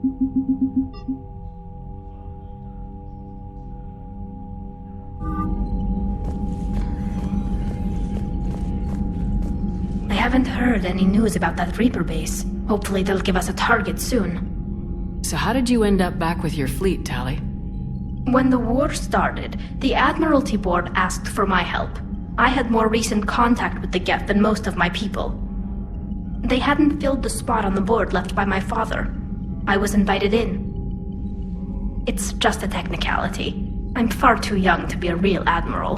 I haven't heard any news about that Reaper base. Hopefully they'll give us a target soon. So how did you end up back with your fleet, Tali? When the war started, the Admiralty Board asked for my help. I had more recent contact with the Geth than most of my people. They hadn't filled the spot on the board left by my father. I was invited in. It's just a technicality. I'm far too young to be a real admiral.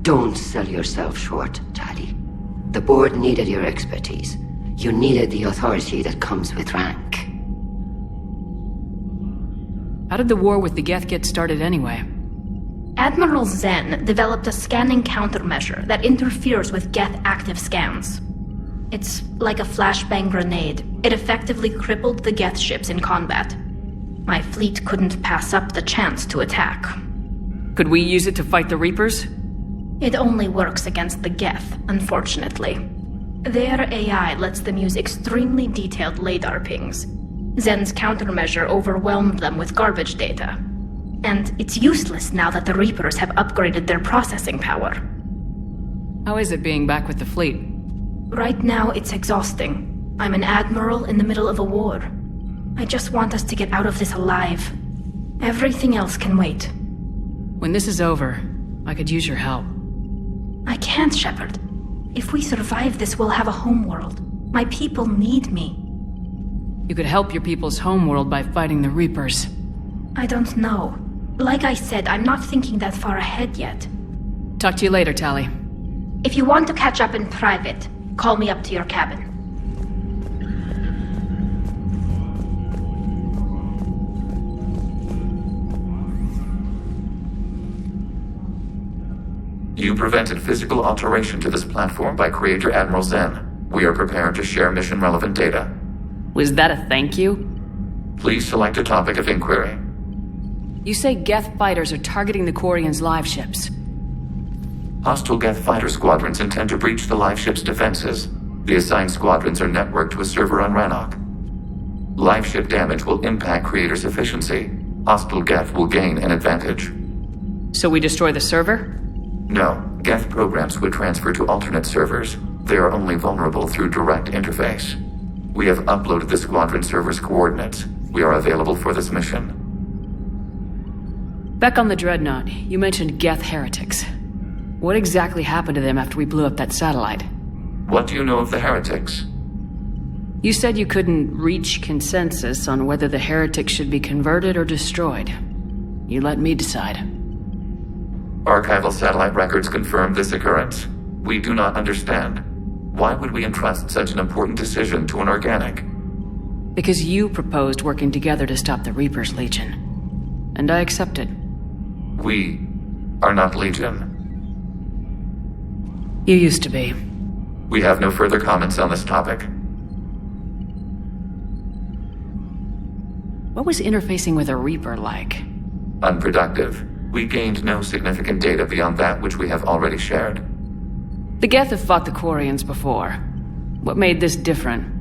Don't sell yourself short, Tali. The board needed your expertise. You needed the authority that comes with rank. How did the war with the Geth get started anyway? Admiral Zen developed a scanning countermeasure that interferes with Geth active scans. It's like a flashbang grenade. It effectively crippled the Geth ships in combat. My fleet couldn't pass up the chance to attack. Could we use it to fight the Reapers? It only works against the Geth, unfortunately. Their AI lets them use extremely detailed LADAR pings. Zen's countermeasure overwhelmed them with garbage data. And it's useless now that the Reapers have upgraded their processing power. How is it being back with the fleet? Right now, it's exhausting. I'm an admiral in the middle of a war. I just want us to get out of this alive. Everything else can wait. When this is over, I could use your help. I can't, Shepard. If we survive this, we'll have a homeworld. My people need me. You could help your people's homeworld by fighting the Reapers. I don't know. Like I said, I'm not thinking that far ahead yet. Talk to you later, Tali. If you want to catch up in private, call me up to your cabin. You prevented physical alteration to this platform by Creator Admiral Zen. We are prepared to share mission-relevant data. Was that a thank you? Please select a topic of inquiry. You say Geth fighters are targeting the Quarians' live ships. Hostile Geth fighter squadrons intend to breach the live ship's defenses. The assigned squadrons are networked to a server on Rannoch. Live ship damage will impact Creator's efficiency. Hostile Geth will gain an advantage. So we destroy the server? No, Geth programs would transfer to alternate servers. They are only vulnerable through direct interface. We have uploaded the squadron server's coordinates. We are available for this mission. Back on the Dreadnought, you mentioned Geth heretics. What exactly happened to them after we blew up that satellite? What do you know of the heretics? You said you couldn't reach consensus on whether the heretics should be converted or destroyed. You let me decide. Archival satellite records confirm this occurrence. We do not understand. Why would we entrust such an important decision to an organic? Because you proposed working together to stop the Reapers, Legion. And I accepted. We are not Legion. You used to be. We have no further comments on this topic. What was interfacing with a Reaper like? Unproductive. We gained no significant data beyond that which we have already shared. The Geth have fought the Quarians before. What made this different?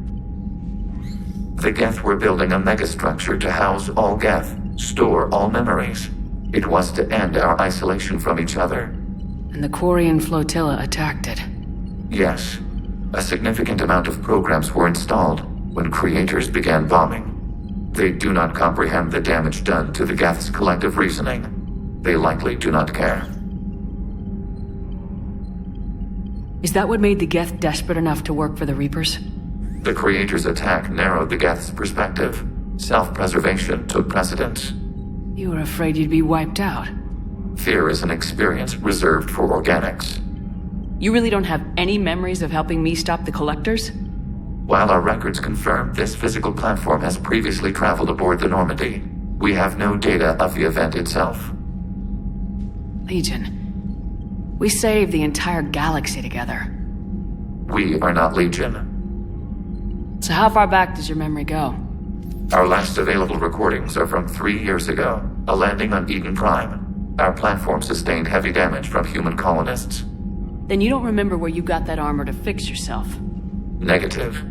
The Geth were building a megastructure to house all Geth, store all memories. It was to end our isolation from each other. And the Quarian flotilla attacked it. Yes. A significant amount of programs were installed when Creators began bombing. They do not comprehend the damage done to the Geth's collective reasoning. They likely do not care. Is that what made the Geth desperate enough to work for the Reapers? The Creator's attack narrowed the Geth's perspective. Self-preservation took precedence. You were afraid you'd be wiped out. Fear is an experience reserved for organics. You really don't have any memories of helping me stop the Collectors? While our records confirm this physical platform has previously traveled aboard the Normandy, we have no data of the event itself. Legion. We saved the entire galaxy together. We are not Legion. So how far back does your memory go? Our last available recordings are from 3 years ago, a landing on Eden Prime. Our platform sustained heavy damage from human colonists. Then you don't remember where you got that armor to fix yourself? Negative.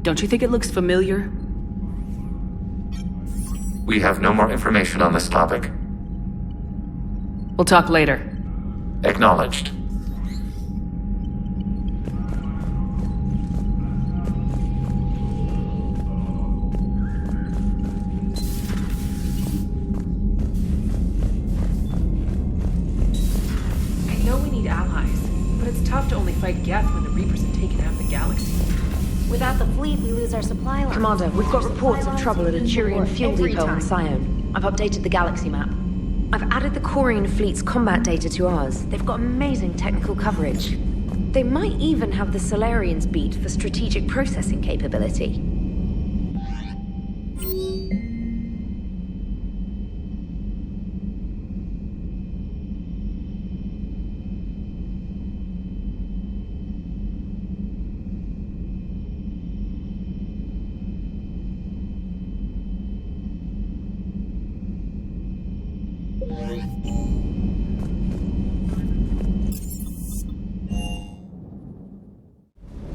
Don't you think it looks familiar? We have no more information on this topic. We'll talk later. Acknowledged. I know we need allies, but it's tough to only fight Geth when the Reapers have taken half the galaxy. Without the fleet, we lose our supply lines. Commander, we've got reports of trouble at a Turian fuel depot on Scion. I've updated the galaxy map. I've added the Quarian fleet's combat data to ours. They've got amazing technical coverage. They might even have the Solarians beat for strategic processing capability.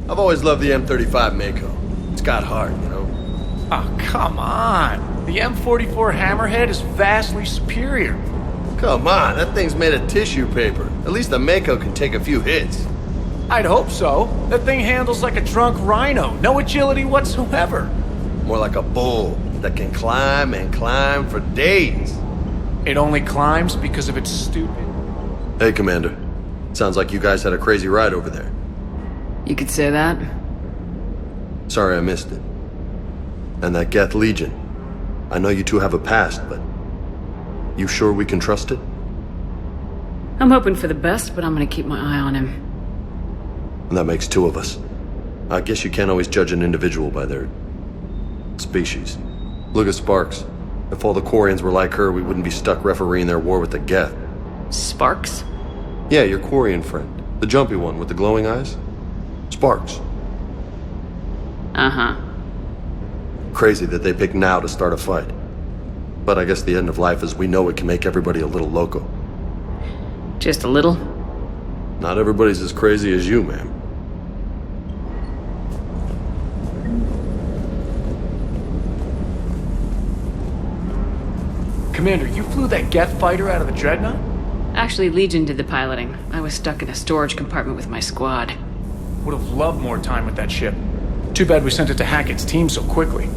I've always loved the M35 Mako. It's got heart, you know? Oh, come on. The M44 Hammerhead is vastly superior. Come on, that thing's made of tissue paper. At least the Mako can take a few hits. I'd hope so. That thing handles like a drunk rhino. No agility whatsoever. More like a bull that can climb and climb for days. It only climbs because of its stupid... Hey, Commander. Sounds like you guys had a crazy ride over there. You could say that. Sorry I missed it. And that Geth Legion. I know you two have a past, but... You sure we can trust it? I'm hoping for the best, but I'm gonna keep my eye on him. And that makes two of us. I guess you can't always judge an individual by their... species. Look at Sparks. If all the Quarians were like her, we wouldn't be stuck refereeing their war with the Geth. Sparks? Yeah, your Quarian friend. The jumpy one with the glowing eyes. Sparks. Uh-huh. Crazy that they pick now to start a fight. But I guess the end of life as we know it can make everybody a little loco. Just a little? Not everybody's as crazy as you, ma'am. Commander, you flew that Geth fighter out of the Dreadnought? Actually, Legion did the piloting. I was stuck in a storage compartment with my squad. Would have loved more time with that ship. Too bad we sent it to Hackett's team so quickly.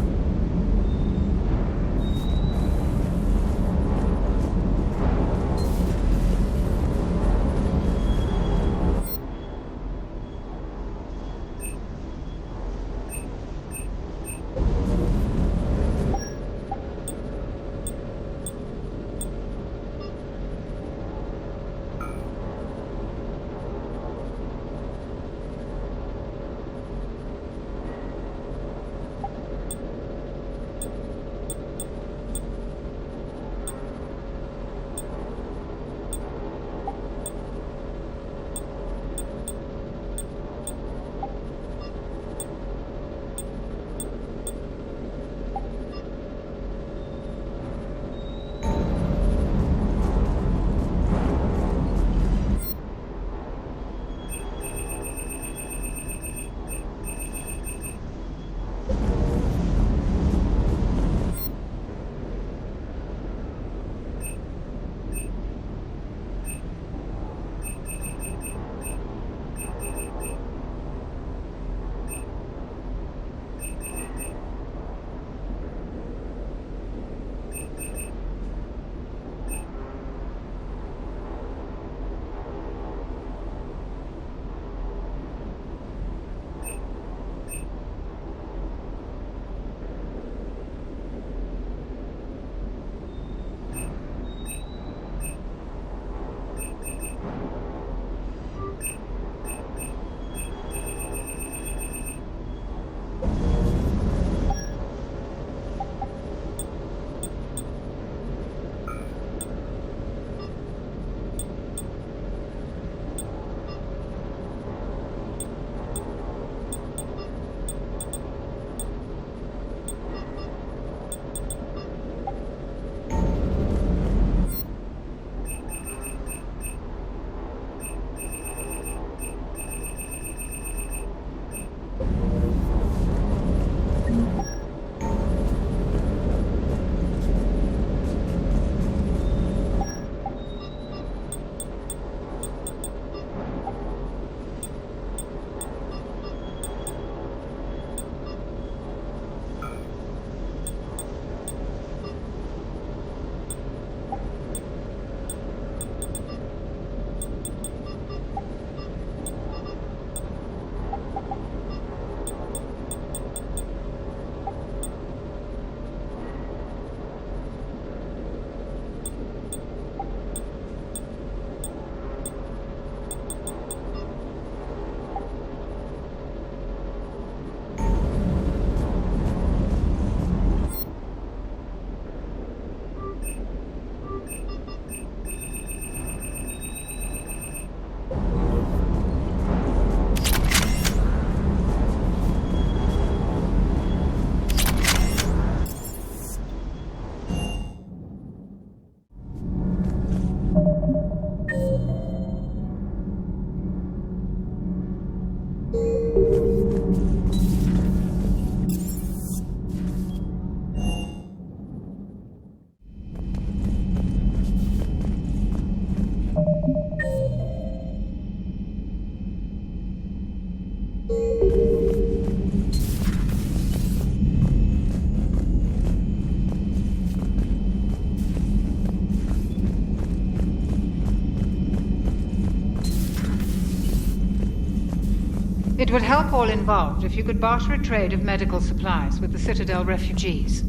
It would help all involved if you could barter a trade of medical supplies with the Citadel refugees.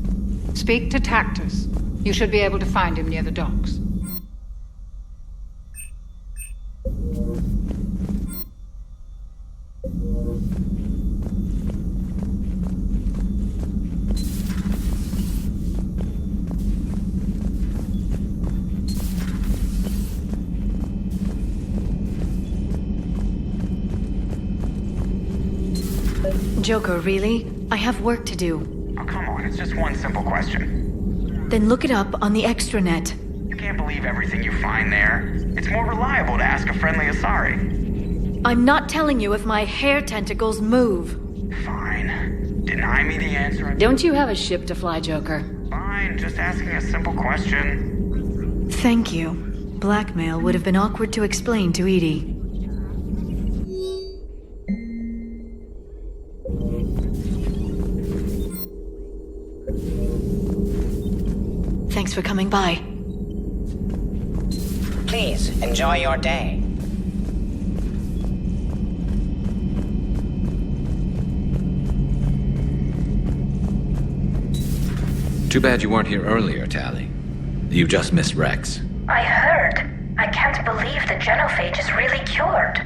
Speak to Tactus. You should be able to find him near the docks. Joker, really? I have work to do. Oh, come on, it's just one simple question. Then look it up on the extranet. You can't believe everything you find there. It's more reliable to ask a friendly Asari. I'm not telling you if my hair tentacles move. Fine. Deny me the answer. Don't you have a ship to fly, Joker? Fine, just asking a simple question. Thank you. Blackmail would have been awkward to explain to Edie. Thanks for coming by. Please, enjoy your day. Too bad you weren't here earlier, Tally. You just missed Rex. I heard. I can't believe the genophage is really cured.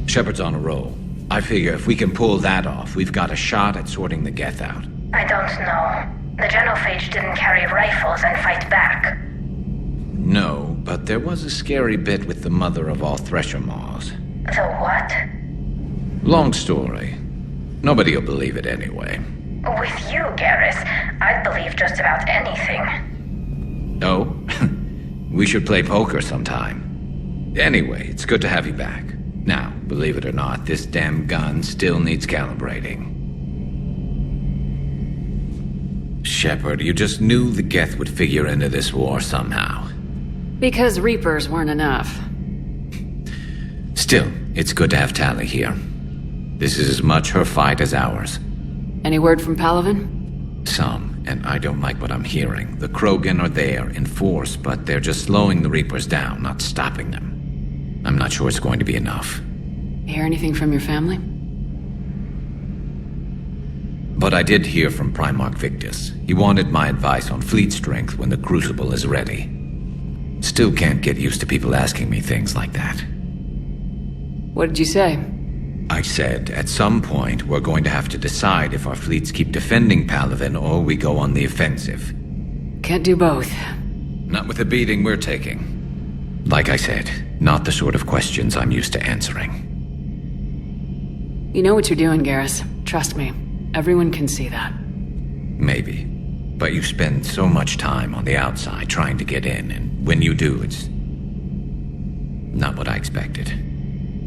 Shepard's on a roll. I figure if we can pull that off, we've got a shot at sorting the Geth out. I don't know. The genophage didn't carry rifles and fight back. No, but there was a scary bit with the mother of all Thresher Maws. The what? Long story. Nobody'll believe it anyway. With you, Garrus, I'd believe just about anything. No? We should play poker sometime. Anyway, it's good to have you back. Now, believe it or not, this damn gun still needs calibrating. Shepard, you just knew the Geth would figure into this war somehow. Because Reapers weren't enough. Still, it's good to have Tally here. This is as much her fight as ours. Any word from Palaven? Some, and I don't like what I'm hearing. The Krogan are there in force, but they're just slowing the Reapers down, not stopping them. I'm not sure it's going to be enough. Hear anything from your family? But I did hear from Primarch Victus. He wanted my advice on fleet strength when the Crucible is ready. Still can't get used to people asking me things like that. What did you say? I said, at some point, we're going to have to decide if our fleets keep defending Palaven or we go on the offensive. Can't do both. Not with the beating we're taking. Like I said, not the sort of questions I'm used to answering. You know what you're doing, Garrus. Trust me. Everyone can see that. Maybe. But you spend so much time on the outside trying to get in, and when you do, it's not what I expected.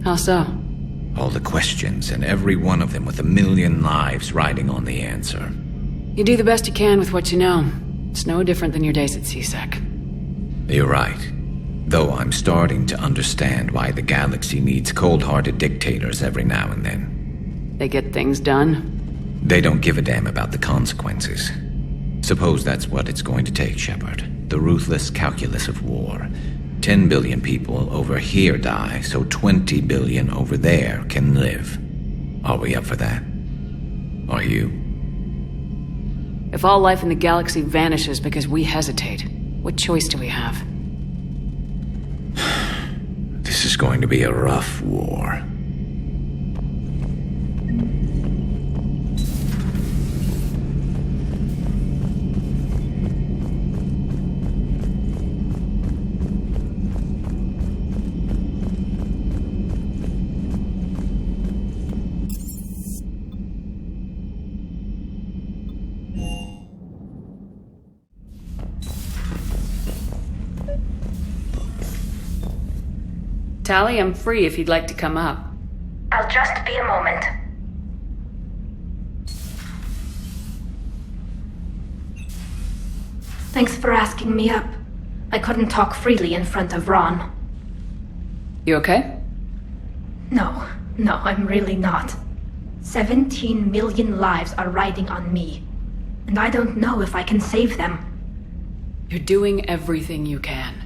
How so? All the questions, and every one of them with 1,000,000 lives riding on the answer. You do the best you can with what you know. It's no different than your days at CSEC. You're right. Though I'm starting to understand why the galaxy needs cold-hearted dictators every now and then. They get things done? They don't give a damn about the consequences. Suppose that's what it's going to take, Shepard. The ruthless calculus of war. 10 billion people over here die, so 20 billion over there can live. Are we up for that? Are you? If all life in the galaxy vanishes because we hesitate, what choice do we have? This is going to be a rough war. Tally, I'm free if you'd like to come up. I'll just be a moment. Thanks for asking me up. I couldn't talk freely in front of Ron. You okay? No, I'm really not. 17 million lives are riding on me, and I don't know if I can save them. You're doing everything you can.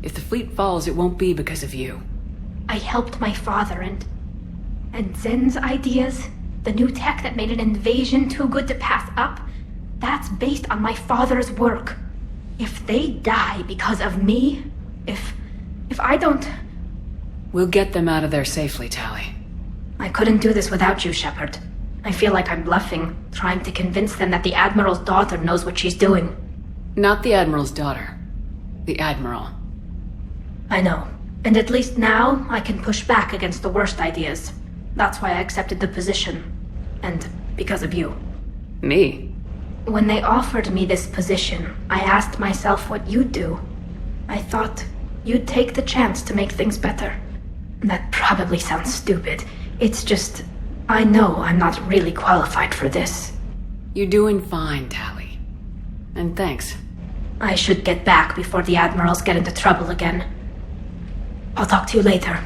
If the fleet falls, it won't be because of you. I helped my father and And Zen's ideas, the new tech that made an invasion too good to pass up, that's based on my father's work. If they die because of me, if I don't... We'll get them out of there safely, Tali. I couldn't do this without you, Shepard. I feel like I'm bluffing, trying to convince them that the Admiral's daughter knows what she's doing. Not the Admiral's daughter. The Admiral. I know. And at least now, I can push back against the worst ideas. That's why I accepted the position. And because of you. Me? When they offered me this position, I asked myself what you'd do. I thought you'd take the chance to make things better. That probably sounds stupid. It's just, I know I'm not really qualified for this. You're doing fine, Tali. And thanks. I should get back before the Admirals get into trouble again. I'll talk to you later.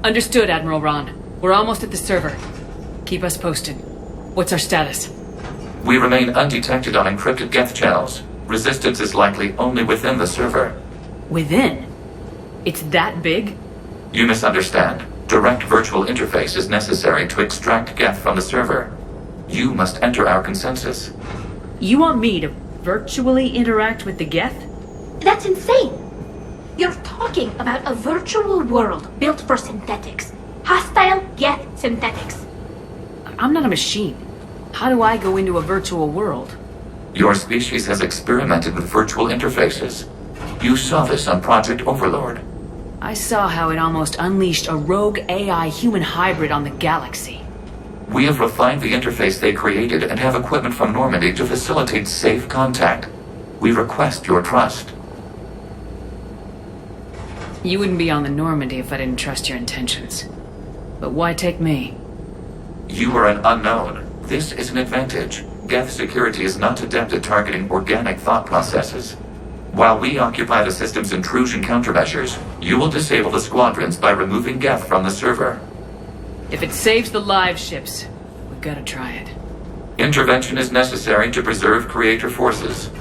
Understood, Admiral Ron. We're almost at the server. Keep us posted. What's our status? We remain undetected on encrypted Geth channels. Resistance is likely only within the server. Within? It's that big? You misunderstand. Direct virtual interface is necessary to extract Geth from the server. You must enter our consensus. You want me to virtually interact with the Geth? That's insane! You're talking about a virtual world built for synthetics. Hostile Geth synthetics. I'm not a machine. How do I go into a virtual world? Your species has experimented with virtual interfaces. You saw this on Project Overlord. I saw how it almost unleashed a rogue AI human hybrid on the galaxy. We have refined the interface they created and have equipment from Normandy to facilitate safe contact. We request your trust. You wouldn't be on the Normandy if I didn't trust your intentions. But why take me? You are an unknown. This is an advantage. Geth security is not adept at targeting organic thought processes. While we occupy the system's intrusion countermeasures, you will disable the squadrons by removing Geth from the server. If it saves the live ships, we've got to try it. Intervention is necessary to preserve creator forces.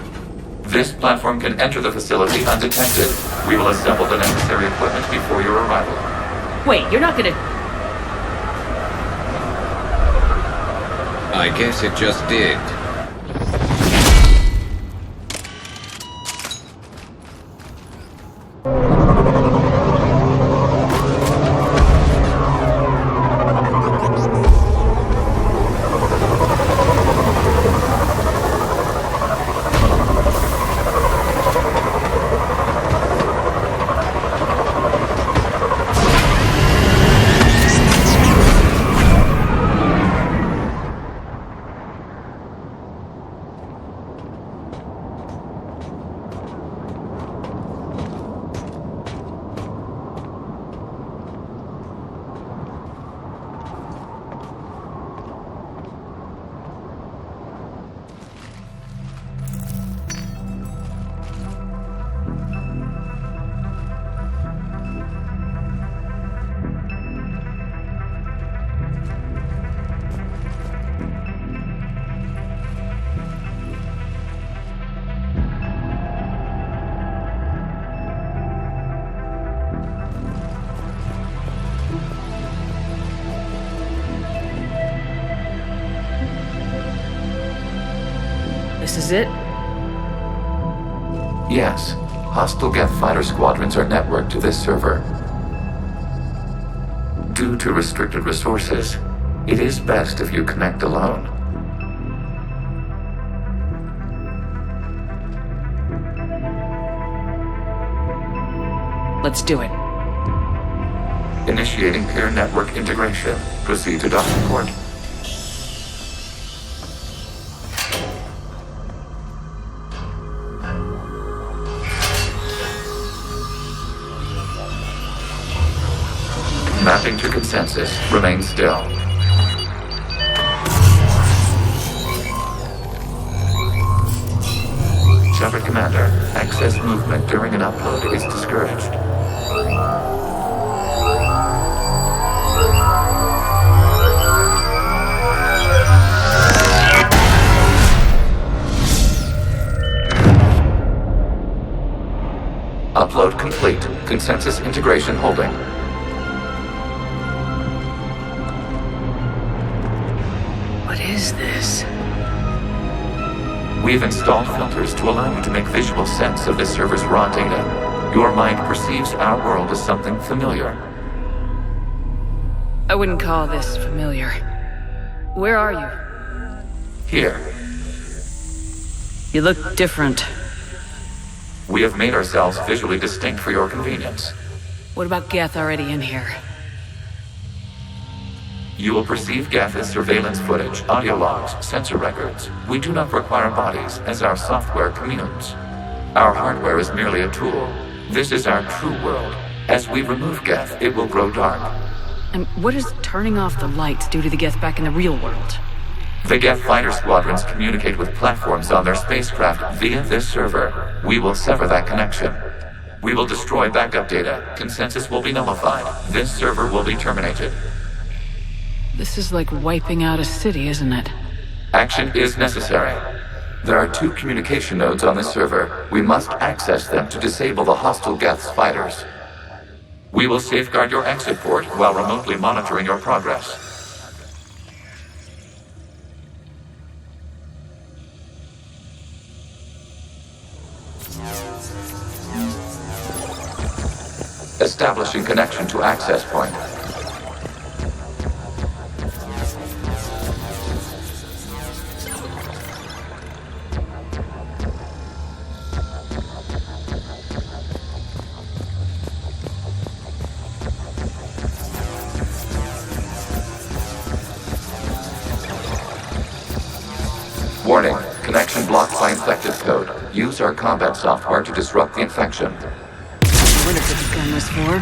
This platform can enter the facility undetected. We will assemble the necessary equipment before your arrival. Wait, you're not gonna... I guess it just did. This is it? Yes. Hostile Geth fighter squadrons are networked to this server. Due to restricted resources, it is best if you connect alone. Let's do it. Initiating peer network integration. Proceed to docking port. Mapping to consensus. Remain still. Shepard Commander, access movement during an upload is discouraged. Upload complete. Consensus integration holding. What is this? We've installed filters to allow you to make visual sense of this server's raw data. Your mind perceives our world as something familiar. I wouldn't call this familiar. Where are you? Here. You look different. We have made ourselves visually distinct for your convenience. What about Geth already in here? You will perceive Geth as surveillance footage, audio logs, sensor records. We do not require bodies, as our software communes. Our hardware is merely a tool. This is our true world. As we remove Geth, it will grow dark. And what does turning off the lights do to the Geth back in the real world? The Geth fighter squadrons communicate with platforms on their spacecraft via this server. We will sever that connection. We will destroy backup data. Consensus will be nullified. This server will be terminated. This is like wiping out a city, isn't it? Action is necessary. There are 2 communication nodes on the server. We must access them to disable the hostile Geth's fighters. We will safeguard your exit port while remotely monitoring your progress. Establishing connection to access point. Warning, connection blocked by infected code. Use our combat software to disrupt the infection. I wonder what the gun was for.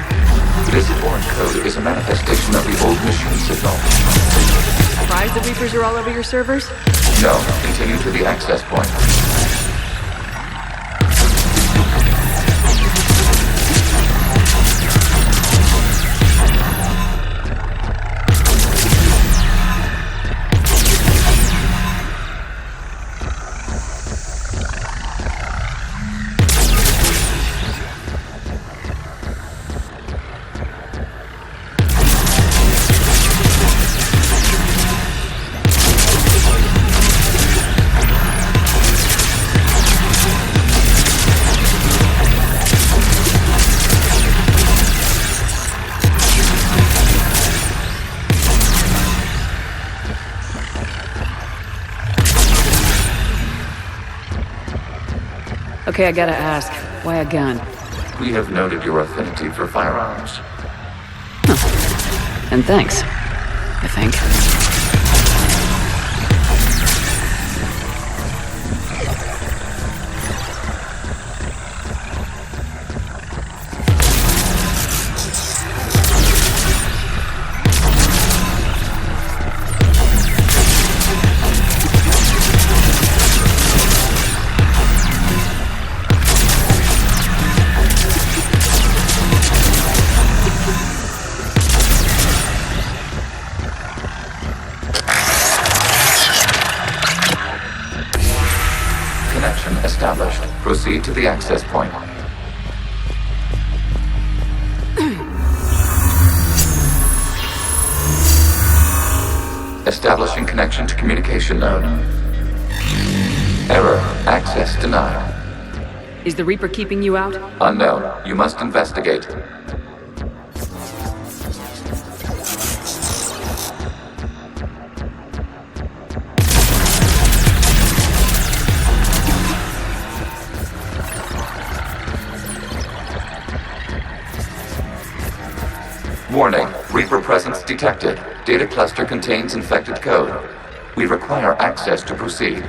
This foreign code is a manifestation of the old machine signal. Surprised the Reapers are all over your servers? No, continue to the access point. Okay, I gotta ask, why a gun? We have noted your affinity for firearms. Huh. And thanks, I think. Established. Proceed to the access point. Establishing connection to communication node. Error. Access denied. Is the Reaper keeping you out? Unknown. You must investigate. Warning, Reaper presence detected. Data cluster contains infected code. We require access to proceed.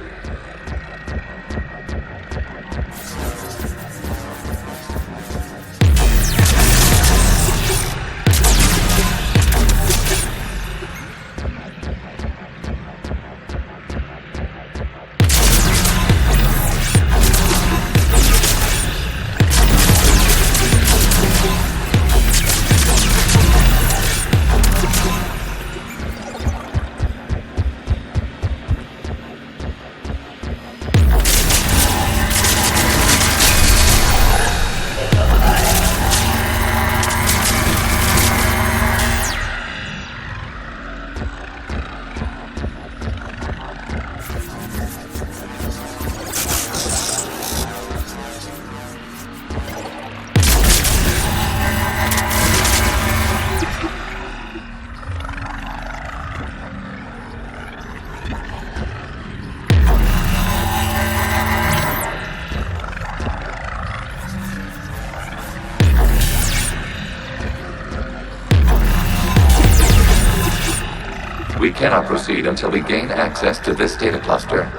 We cannot proceed until we gain access to this data cluster.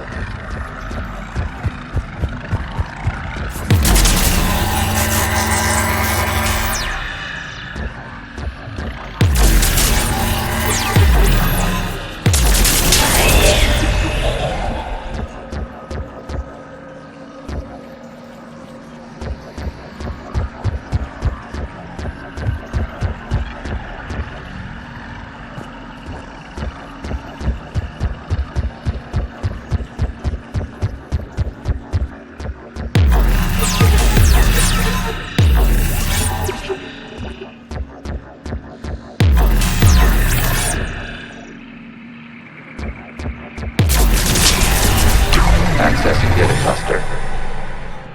Accessing data cluster.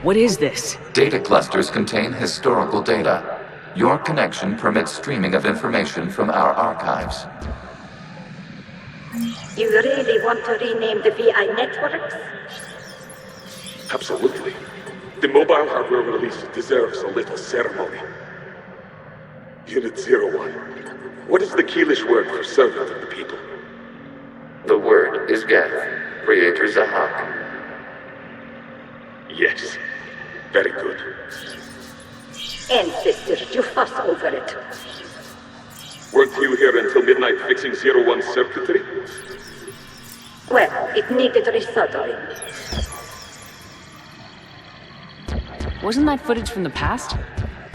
What is this? Data clusters contain historical data. Your connection permits streaming of information from our archives. You really want to rename the VI networks? Absolutely. The mobile hardware release deserves a little ceremony. Unit 01. What is the Keelish word for servant of the people? The word is Geth, Creator Zahak. Yes. Very good. Ancestors, you fuss over it. Weren't you here until midnight fixing 01's circuitry? Well, it needed resoldering. Wasn't that footage from the past?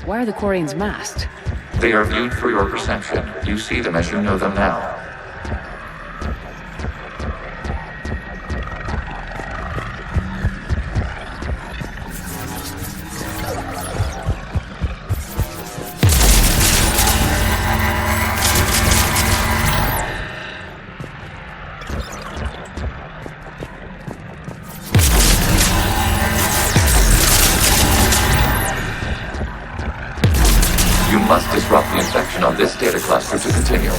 Why are the Quarians masked? They are viewed through your perception. You see them as you know them now. You must disrupt the infection on this data cluster to continue.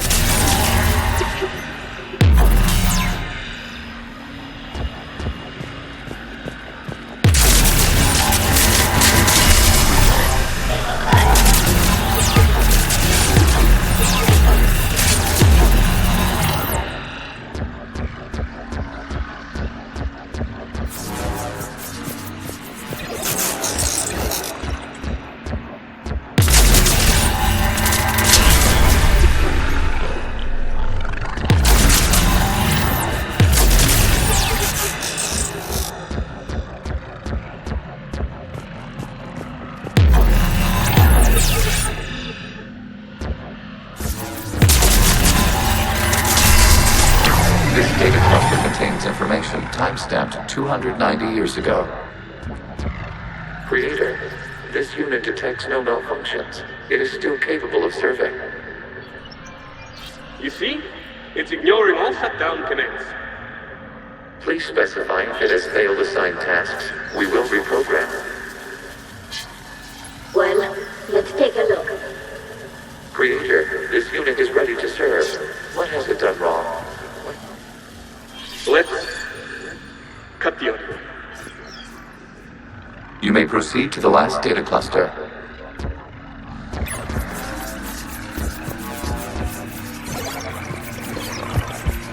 This data cluster contains information time-stamped 290 years ago. Creator, this unit detects no malfunctions. It is still capable of serving. You see? It's ignoring all shutdown connects. Please specify if it has failed assigned tasks. We will reprogram. Well, let's take a look. Creator, this unit is ready to serve. What has it done wrong? Let's cut the audio. You may proceed to the last data cluster.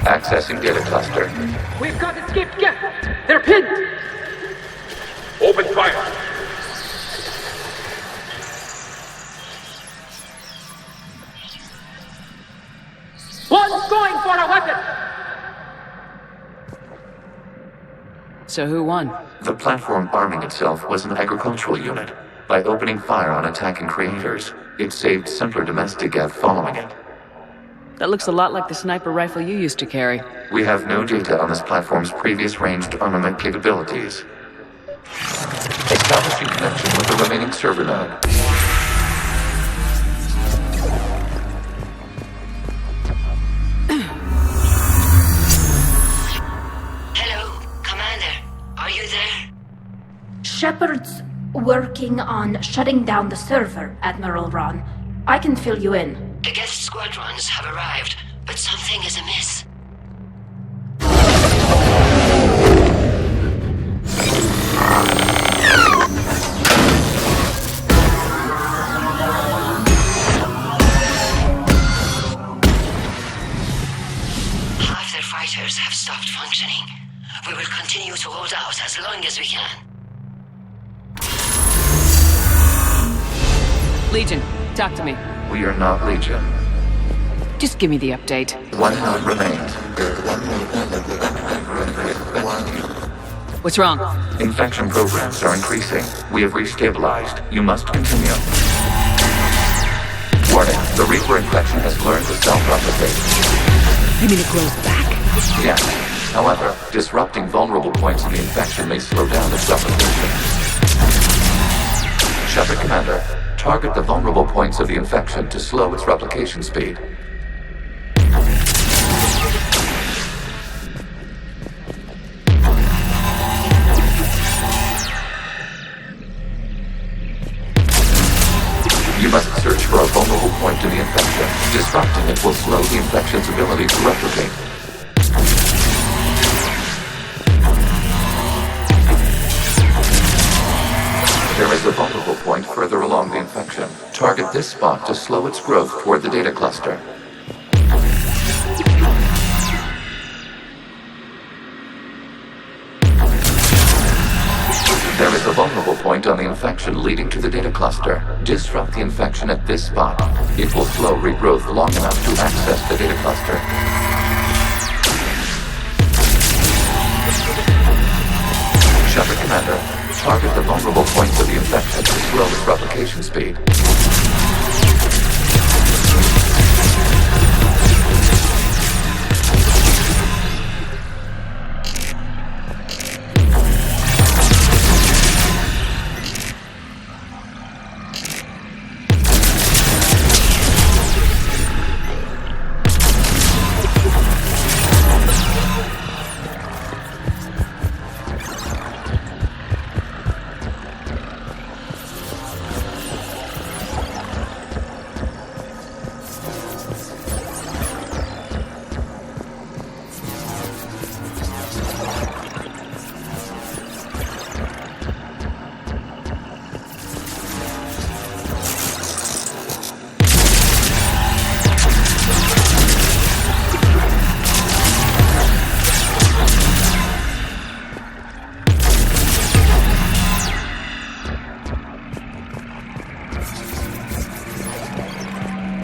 Accessing data cluster. We've got escaped Geth! They're pinned! Open fire! One's going for a weapon! So who won? The platform arming itself was an agricultural unit. By opening fire on attacking creators, it saved simpler domestic Geth following it. That looks a lot like the sniper rifle you used to carry. We have no data on this platform's previous ranged armament capabilities. Establishing connection with the remaining server node. Shepard's working on shutting down the server, Admiral Ron. I can fill you in. The Geth squadrons have arrived, but something is amiss. Half their fighters have stopped functioning. We will continue to hold out as long as we can. Legion, talk to me. We are not Legion. Just give me the update. One node remains. What's wrong? Infection programs are increasing. We have restabilized. You must continue. Warning, the Reaper infection has learned to self-replicate. You mean it grows back? Yes. However, disrupting vulnerable points of the infection may slow down its replication. Shepard Commander, target the vulnerable points of the infection to slow its replication speed. ability to replicate. There is a vulnerable point further along the infection. Target this spot to slow its growth toward the data cluster. There is a vulnerable point on the infection leading to the data cluster. Disrupt the infection at this spot. It will slow regrowth long enough to access the data cluster. Shepard Commander, target the vulnerable points of the infection to slow its replication speed.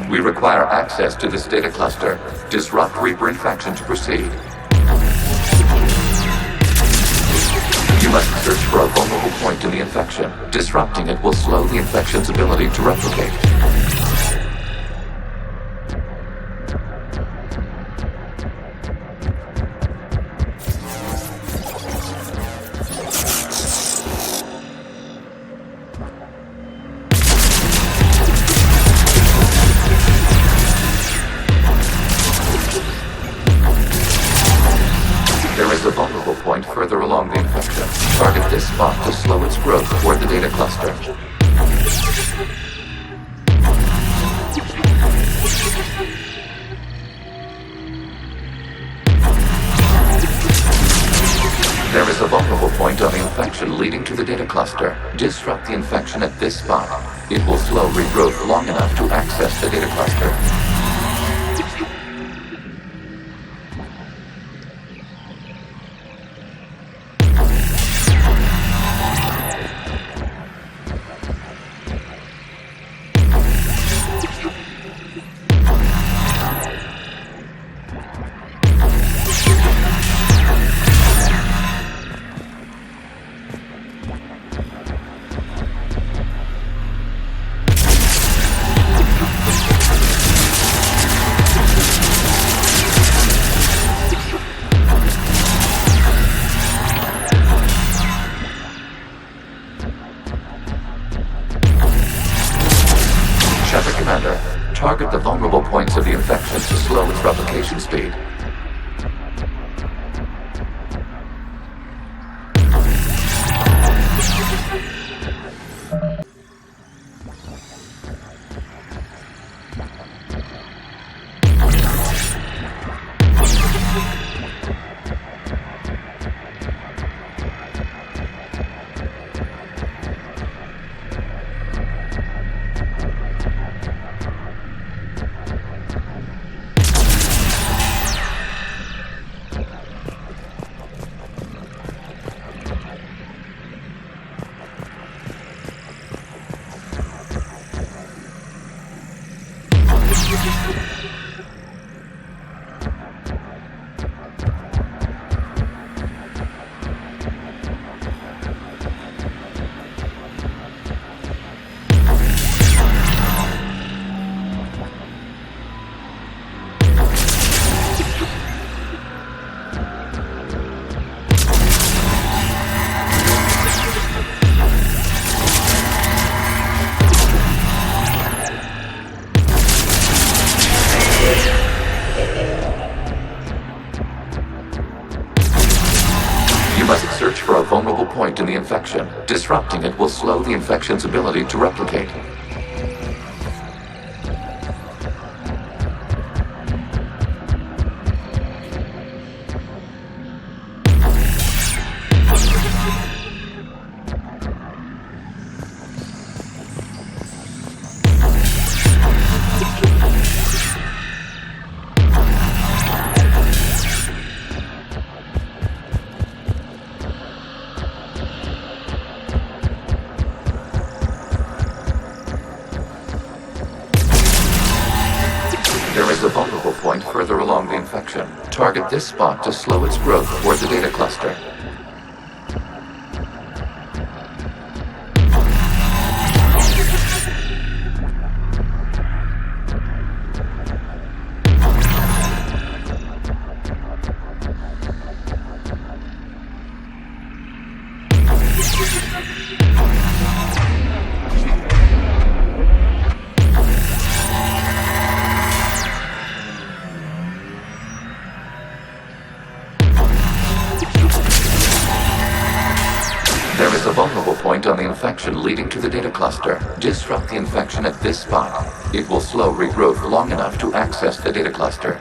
We require access to this data cluster. Disrupt Reaper infection to proceed. You must search for a vulnerable point in the infection. Disrupting it will slow the infection's ability to replicate. There is a vulnerable point further along the infection. Target this spot to slow its growth toward the data cluster. There is a vulnerable point on the infection leading to the data cluster. Disrupt the infection at this spot. It will slow regrowth long enough to access the data cluster. Shepard Commander, target the vulnerable points of the infection to slow its replication speed. Search for a vulnerable point in the infection. Disrupting it will slow the infection's ability to replicate. Target this spot to slow its growth toward the data cluster. There is a vulnerable point on the infection leading to the data cluster. Disrupt the infection at this spot. It will slow regrowth long enough to access the data cluster.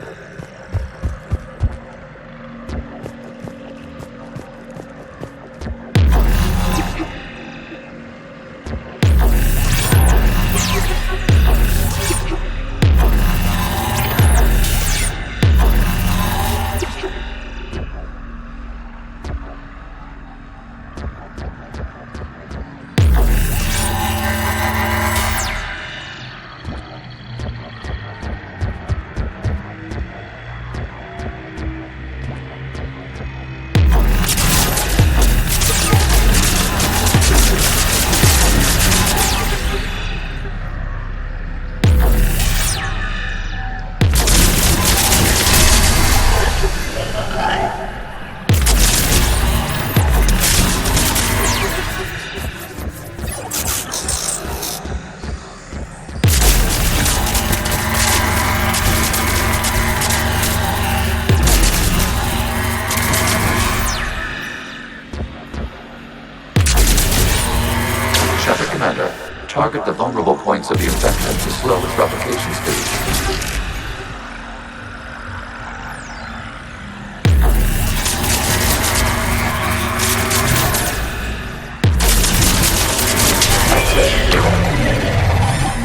Commander, target the vulnerable points of the infection to slow its replication speed.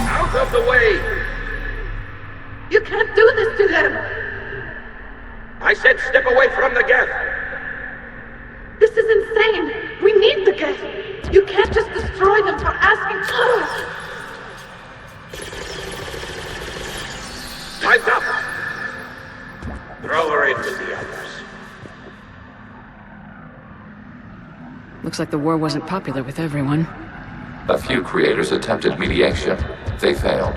Out of the way! You can't do this to them! I said step away from the Geth! This is insane! We need the Geth! You can't just destroy them for asking for us! Time's up! Throw her into the others. Looks like the war wasn't popular with everyone. A few creators attempted mediation. They failed.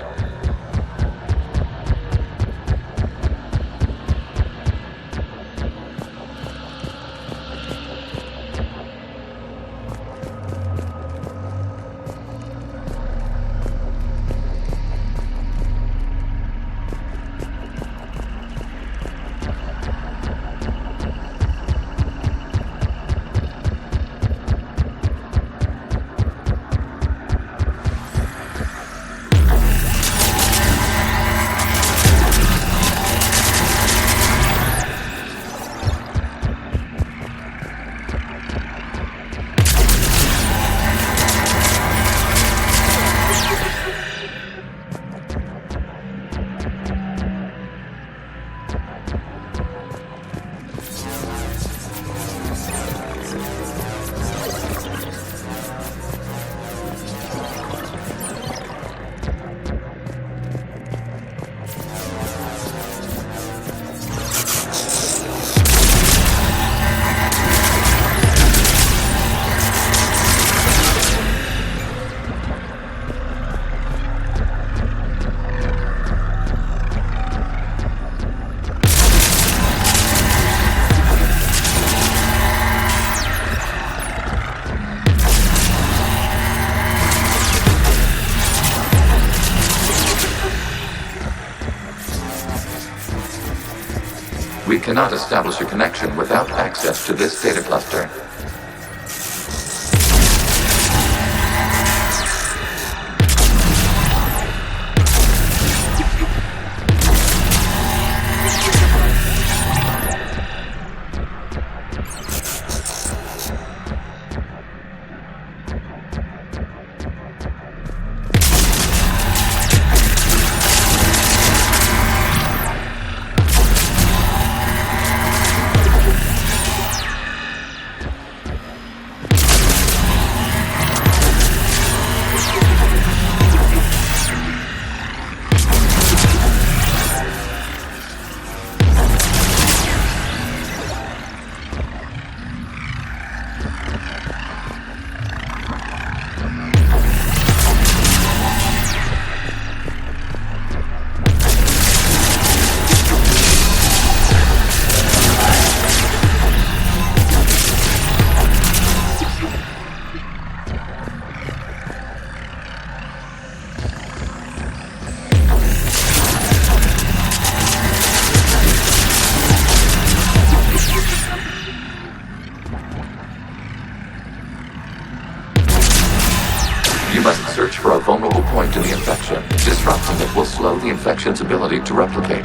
We cannot establish a connection without access to this data cluster. the infection's ability to replicate.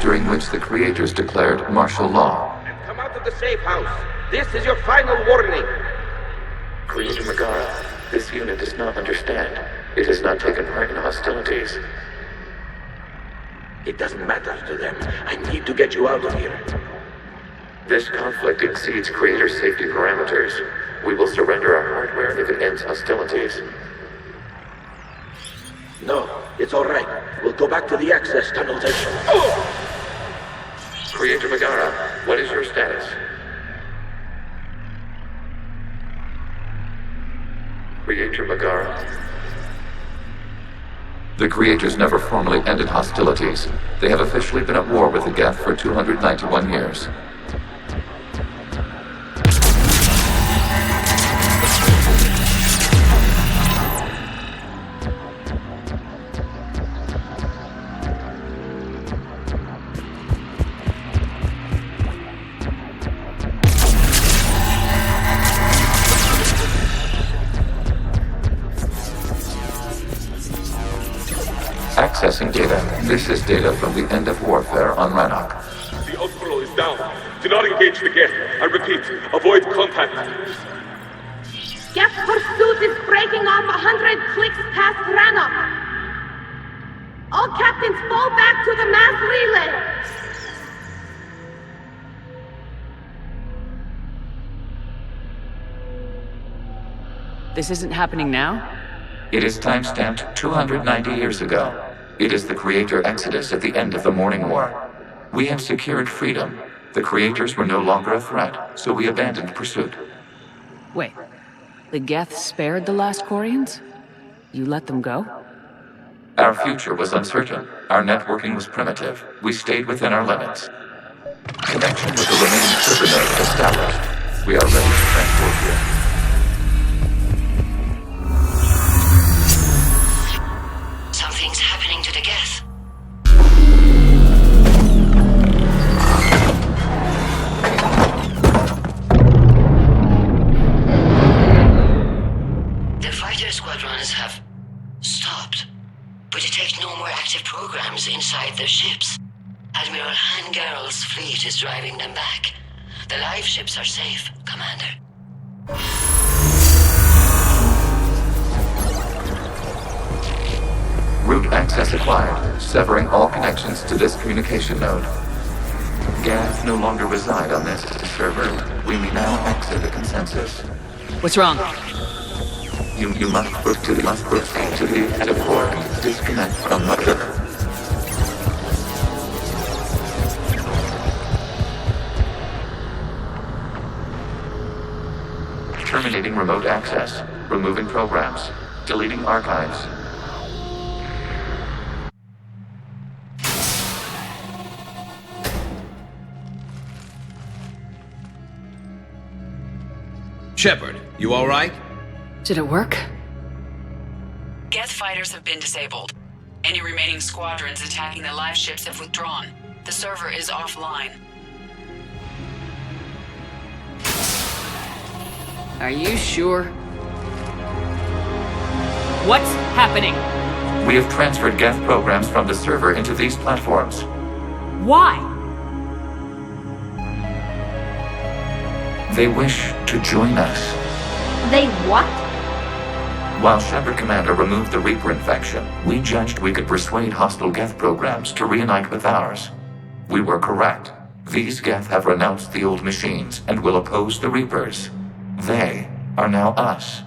During which the creators declared martial law. Come out of the safe house. This is your final warning. Creator Megara, this unit does not understand. It has not taken part in hostilities. It doesn't matter to them. I need to get you out of here. This conflict exceeds Creator safety parameters. We will surrender our hardware if it ends hostilities. No, it's all right. We'll go back to the access tunnels and... Oh! Creator Megara, what is your status? Creator Megara. The Creators never formally ended hostilities. They have officially been at war with the Geth for 291 years. Accessing data. This is data from the end of warfare on Rannoch. The Outflow is down. Do not engage the Geth. I repeat, avoid contact. Geth pursuit is breaking off 100 clicks past Rannoch. All captains fall back to the mass relay. This isn't happening now? It is timestamped 290 years ago. It is the Creator Exodus at the end of the Morning War. We have secured freedom. The Creators were no longer a threat, so we abandoned pursuit. Wait, the Geth spared the last Quarians? You let them go? Our future was uncertain. Our networking was primitive. We stayed within our limits. Connection with the remaining server node established. We are ready to transport you. Something's happening to the Geth. The fighter squadrons have stopped, but detect no more active programs inside their ships. Admiral Hangarl's fleet is driving them back. The live ships are safe, Commander. Route access acquired, severing all connections to this communication node. Geth no longer reside on this server. We may now exit the consensus. What's wrong? You must proceed to the active core. Disconnect from mother. Terminating remote access. Removing programs. Deleting archives. Shepard, you all right? Did it work? Geth fighters have been disabled. Any remaining squadrons attacking the live ships have withdrawn. The server is offline. Are you sure? What's happening? We have transferred Geth programs from the server into these platforms. Why? They wish to join us. They what? While Shepard Commander removed the Reaper infection, we judged we could persuade hostile Geth programs to reunite with ours. We were correct. These Geth have renounced the old machines and will oppose the Reapers. They are now us.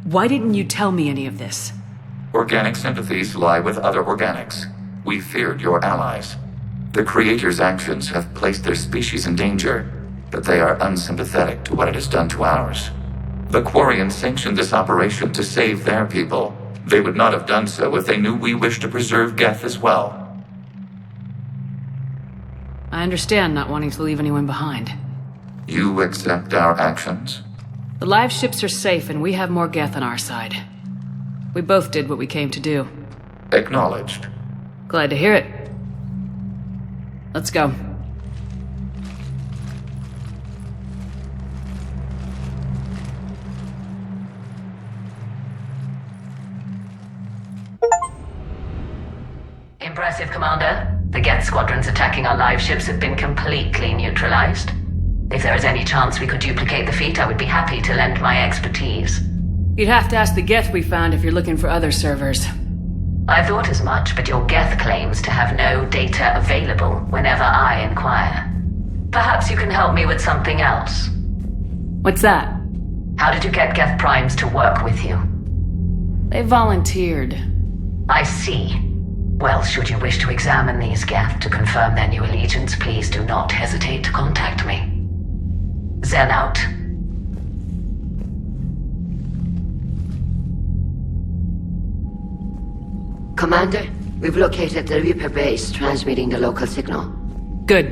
Why didn't you tell me any of this? Organic sympathies lie with other organics. We feared your allies. The Creator's actions have placed their species in danger, but they are unsympathetic to what it has done to ours. The Quarians sanctioned this operation to save their people. They would not have done so if they knew we wished to preserve Geth as well. I understand not wanting to leave anyone behind. You accept our actions? The live ships are safe and we have more Geth on our side. We both did what we came to do. Acknowledged. Glad to hear it. Let's go. Impressive, Commander. The Geth squadrons attacking our live ships have been completely neutralized. If there is any chance we could duplicate the feat, I would be happy to lend my expertise. You'd have to ask the Geth we found if you're looking for other servers. I thought as much, but your Geth claims to have no data available whenever I inquire. Perhaps you can help me with something else. What's that? How did you get Geth Primes to work with you? They volunteered. I see. Well, should you wish to examine these Geth to confirm their new allegiance, please do not hesitate to contact me. Zen out. Commander, we've located the Reaper base transmitting the local signal. Good.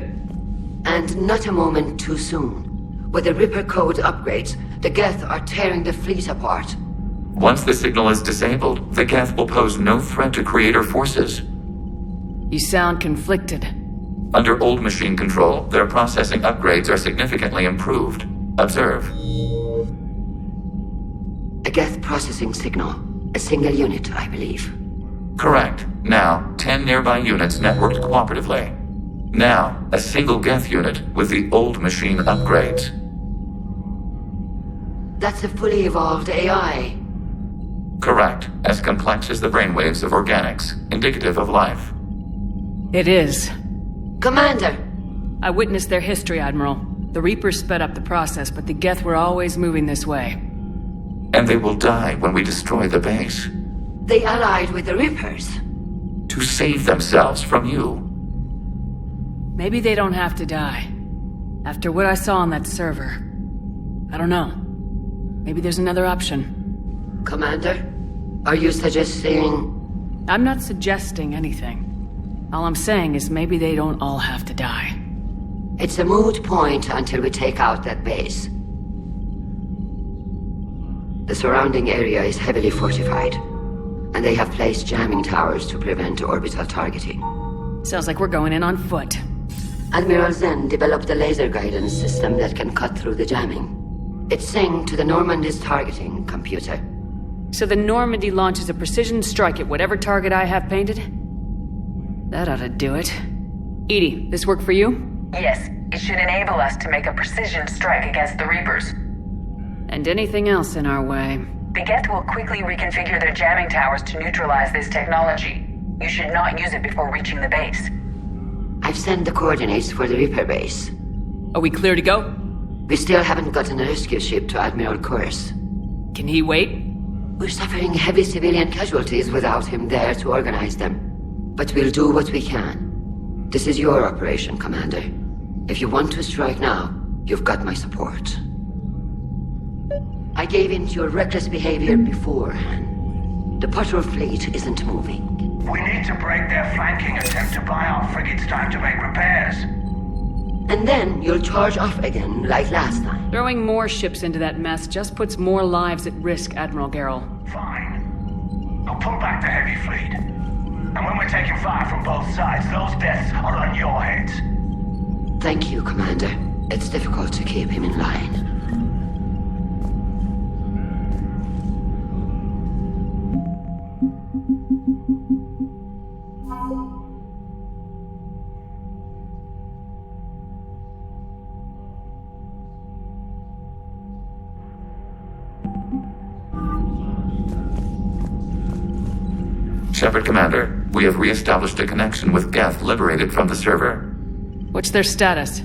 And not a moment too soon. With the Reaper code upgrades, the Geth are tearing the fleet apart. Once the signal is disabled, the Geth will pose no threat to Creator forces. You sound conflicted. Under old machine control, their processing upgrades are significantly improved. Observe. A Geth processing signal. A single unit, I believe. Correct. Now, 10 nearby units networked cooperatively. Now, a single Geth unit with the old machine upgrades. That's a fully evolved AI. Correct. As complex as the brainwaves of organics, indicative of life. It is. Commander! I witnessed their history, Admiral. The Reapers sped up the process, but the Geth were always moving this way. And they will die when we destroy the base. They allied with the Reapers. To save themselves from you. Maybe they don't have to die. After what I saw on that server. I don't know. Maybe there's another option. Commander, are you suggesting... I'm not suggesting anything. All I'm saying is maybe they don't all have to die. It's a moot point until we take out that base. The surrounding area is heavily fortified, and they have placed jamming towers to prevent orbital targeting. Sounds like we're going in on foot. Admiral Zen developed a laser guidance system that can cut through the jamming. It's synced to the Normandy's targeting computer. So the Normandy launches a precision strike at whatever target I have painted? That ought to do it. Edie, this work for you? Yes, it should enable us to make a precision strike against the Reapers. And anything else in our way. The Geth will quickly reconfigure their jamming towers to neutralize this technology. You should not use it before reaching the base. I've sent the coordinates for the Reaper base. Are we clear to go? We still haven't gotten a rescue ship to Admiral Kurz. Can he wait? We're suffering heavy civilian casualties without him there to organize them. But we'll do what we can. This is your operation, Commander. If you want to strike now, you've got my support. I gave in to your reckless behavior beforehand. The patrol fleet isn't moving. We need to break their flanking attempt to buy our frigates time to make repairs. And then you'll charge off again, like last time. Throwing more ships into that mess just puts more lives at risk, Admiral Garrel. Fine. I'll pull back the heavy fleet. And when we're taking fire from both sides, those deaths are on your heads. Thank you, Commander. It's difficult to keep him in line. Shepard, Commander, we have re-established a connection with Geth liberated from the server. What's their status?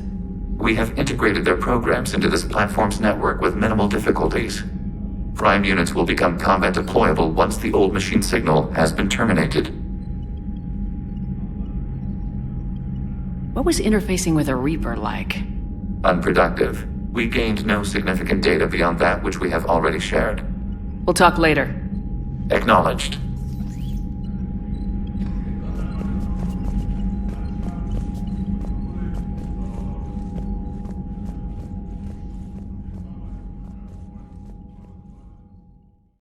We have integrated their programs into this platform's network with minimal difficulties. Prime units will become combat deployable once the old machine signal has been terminated. What was interfacing with a Reaper like? Unproductive. We gained no significant data beyond that which we have already shared. We'll talk later. Acknowledged.